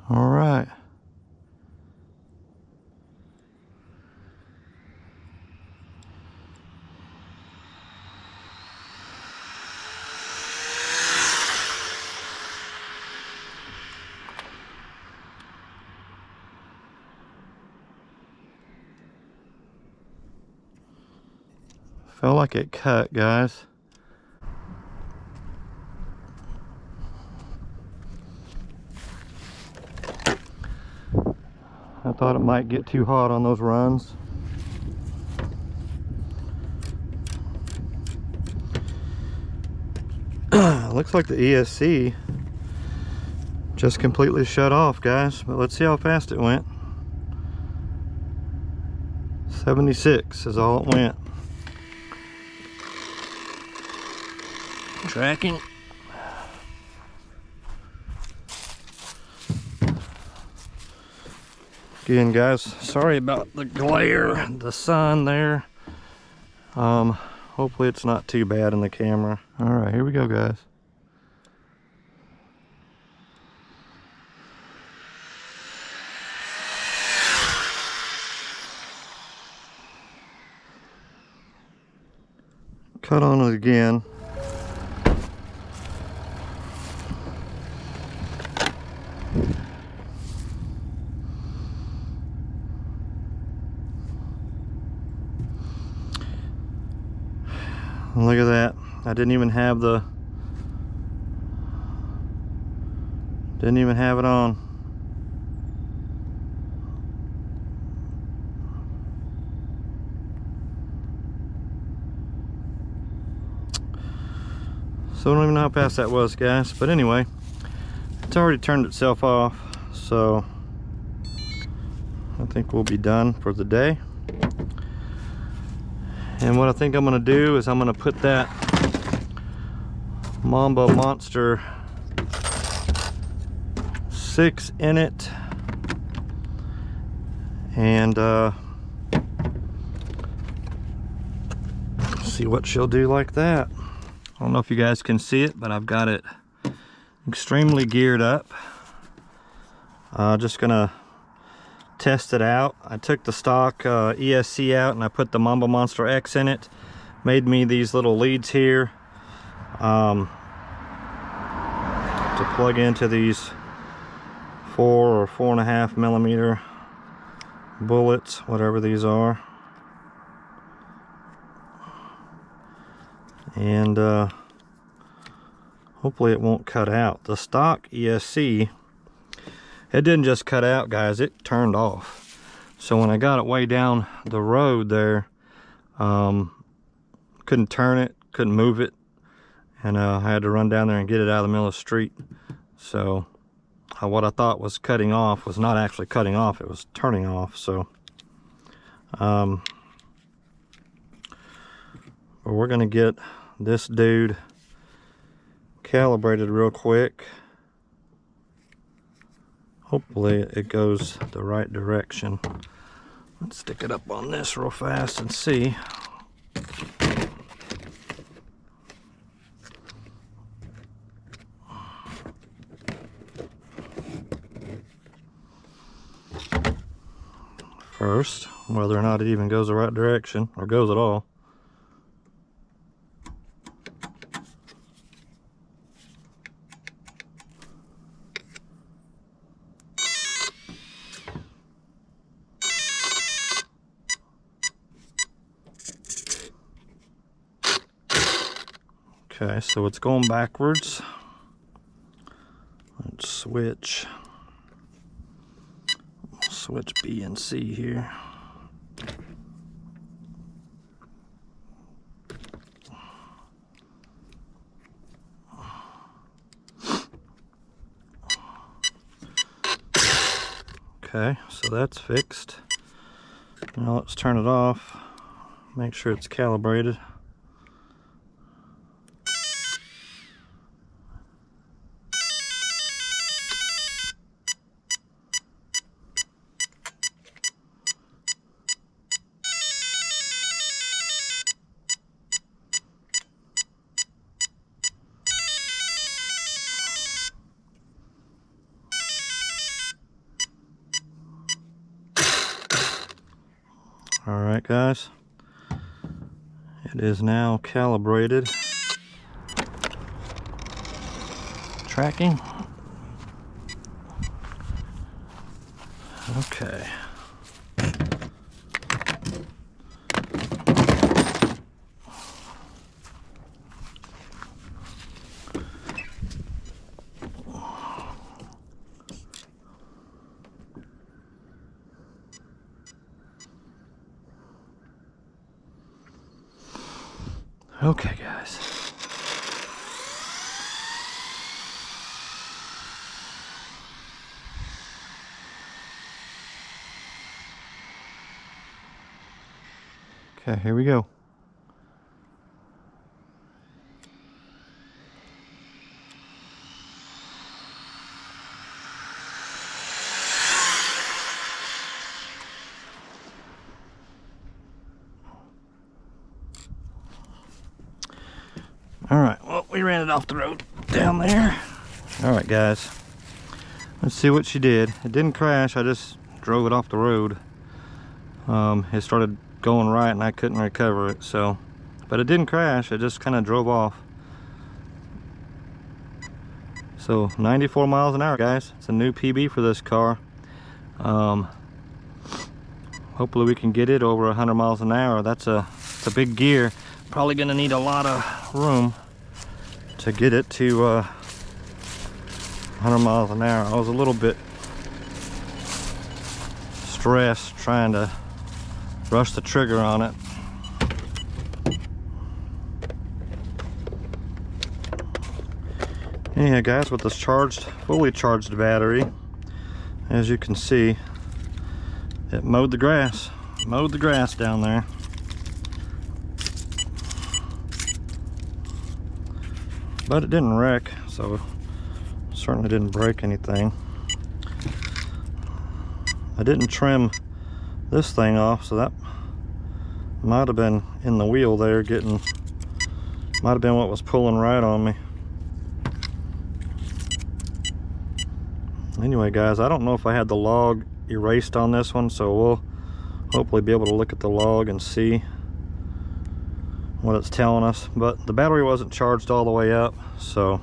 All right. Felt like it cut, guys. I thought it might get too hot on those runs. Looks like the ESC just completely shut off, guys, but let's see how fast it went. 76 is all it went. Tracking. Again, guys, sorry about the glare, the sun there. Hopefully it's not too bad in the camera. All right, here we go, guys. Cut on it again. Look at that. I didn't even have it on. So I don't even know how fast that was, guys, but anyway, it's already turned itself off, so I think we'll be done for the day. And what I think I'm gonna do is I'm gonna put that Mamba Monster 6 in it, and see what she'll do like that. I don't know if you guys can see it, but I've got it extremely geared up. Just gonna test it out. I took the stock ESC out and I put the Mamba Monster X in it. Made me these little leads here to plug into these 4 or 4.5 millimeter bullets, whatever these are. And hopefully it won't cut out. The stock ESC, it didn't just cut out, guys, it turned off. So when I got it way down the road there, couldn't turn it, couldn't move it, and I had to run down there and get it out of the middle of the street. So what I thought was cutting off was not actually cutting off, it was turning off. So but we're gonna get this dude calibrated real quick. Hopefully it goes the right direction. Let's stick it up on this real fast and see. First, whether or not it even goes the right direction or goes at all. Okay, so it's going backwards. Let's switch B and C here. Okay, so that's fixed. Now let's turn it off, make sure it's calibrated. All right, guys. It is now calibrated. Tracking. Okay. Okay, guys. Okay, here we go. All right, well, we ran it off the road down there. All right, guys, let's see what she did. It didn't crash, I just drove it off the road. It started going right and I couldn't recover it, so, but it didn't crash, it just kind of drove off. So 94 miles an hour, guys. It's a new PB for this car. Hopefully we can get it over 100 miles an hour. It's a big gear. Probably gonna need a lot of room to get it to 100 miles an hour. I was a little bit stressed trying to rush the trigger on it. Yeah, guys, with this fully charged battery, as you can see, it mowed the grass down there. But it didn't wreck, so certainly didn't break anything. I didn't trim this thing off, so that might have been in the wheel there, might have been what was pulling right on me. Anyway, guys, I don't know if I had the log erased on this one, so we'll hopefully be able to look at the log and see what it's telling us. But the battery wasn't charged all the way up, so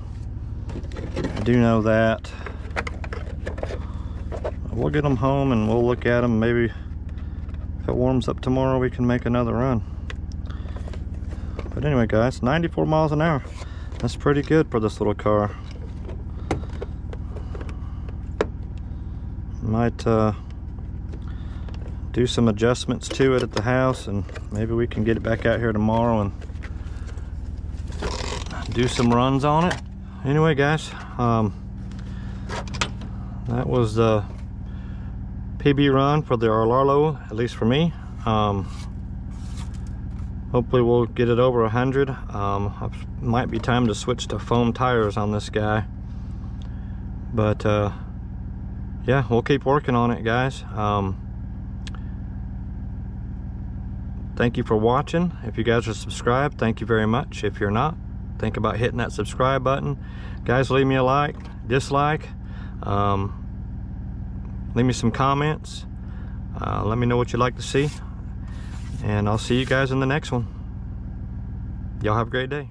I do know that. We'll get them home and we'll look at them. Maybe if it warms up tomorrow, we can make another run. But anyway, guys, 94 miles an hour. That's pretty good for this little car. Might do some adjustments to it at the house, and maybe we can get it back out here tomorrow and do some runs on it. Anyway, guys, that was the PB run for the Rlaarlo, at least for me. Hopefully we'll get it over 100. Might be time to switch to foam tires on this guy, but yeah, we'll keep working on it, guys. Thank you for watching. If you guys are subscribed, thank you very much. If you're not, think about hitting that subscribe button. Guys, leave me a like, dislike, leave me some comments. Let me know what you'd like to see, and I'll see you guys in the next one. Y'all have a great day.